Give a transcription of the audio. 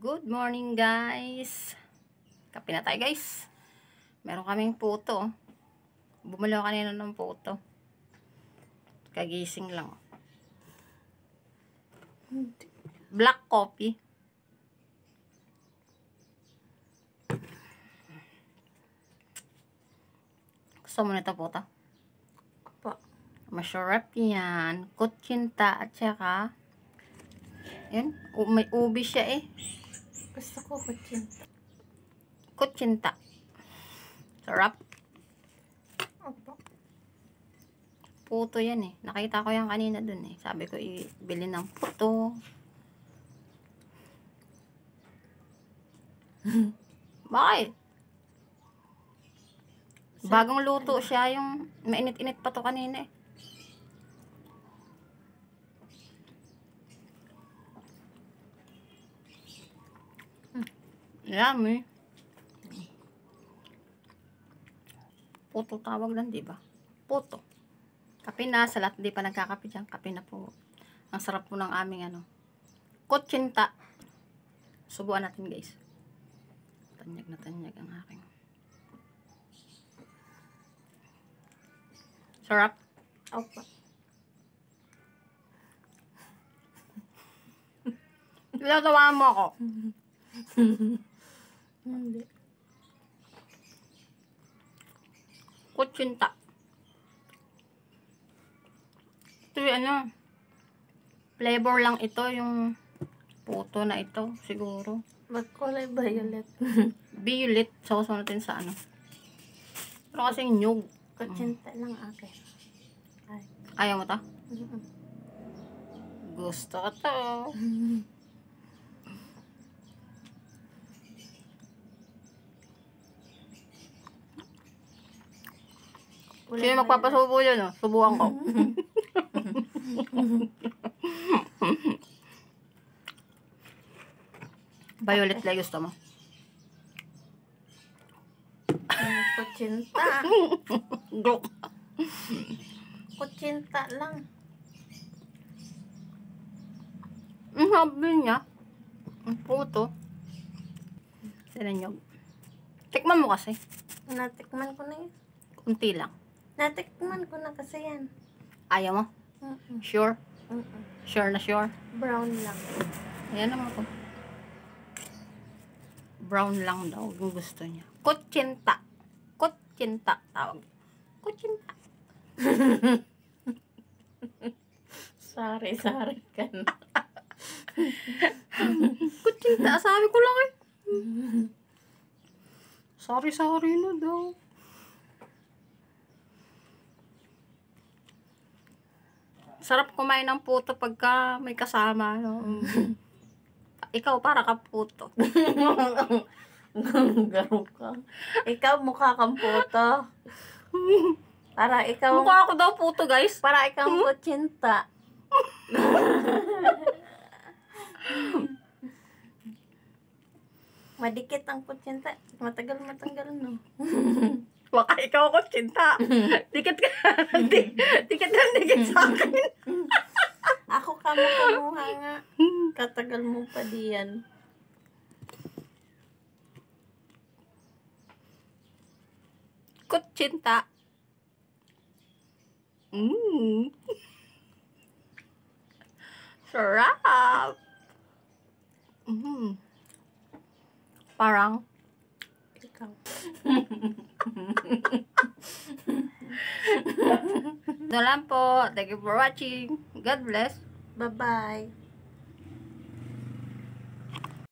Good morning guys. Kape na tayo guys. Meron kaming puto. Bumalaw kanina ng puto. Kagising lang. Black coffee. Gusto mo nito puto? Opo. Masarap yan. Kutsinta at saka yun, may ubi siya eh. Gusto ko kutsinta. Kutsinta. Sarap. Opo. Puto yan eh. Nakita ko yan kanina dun eh. Sabi ko ibili ng puto. Bakit? Bagong luto siya, yung mainit-init pa to kanina eh. Yummy. Puto tawag lang, di ba? Puto. Kape na, sa lahat di pa nagkakape dyan. Kape na po. Ang sarap po ng aming kutsinta. Subuan natin guys. Tanyag na tanyag ang aking. Sarap. Opo. Tinatawahan mo ako. Hindi. Kutsinta. Ito yung flavor lang ito, yung puto na ito, siguro. Magkulay violet. Violet. Sauce natin sa pero kasing nyug. Kutsinta lang akin. Ay. Ayaw mo to? Gusto ko to. Sino magpapasubo yun, oh? Subukan ko. Violet lang gusto mo. Kutsinta. Go. Kutsinta lang. Ang sabi niya. Ang puto. Sinanyog. Tikman mo kasi. Natikman ko na yun. Kunti lang. Natikman ko na kasi yan. Ayaw mo? Sure? Mm-mm. Sure na sure? Brown lang. Ayan naman ko. Brown lang daw yung gusto niya. Kutsinta. Kutsinta tawag. Kutsinta. Sorry ka na. Kutsinta. Sabi ko lang eh. Sorry na daw. Sarap kumain ng puto pagka may kasama. No? Ikaw para ka puto. Garo ka. Ikaw mukha kang puto. Para ikaw... Mukha ako daw puto guys. Para ikaw kutsinta. Madikit ang kutsinta. Matagal no. Baka ikaw kutsinta. Dikit ka. Dikit sa akin. Ako kamukha nga. Katagal mo pa diyan. Kutsinta. Sarap. Parang Ikaw. ito lang po. Thank you for watching. God bless. Bye-bye.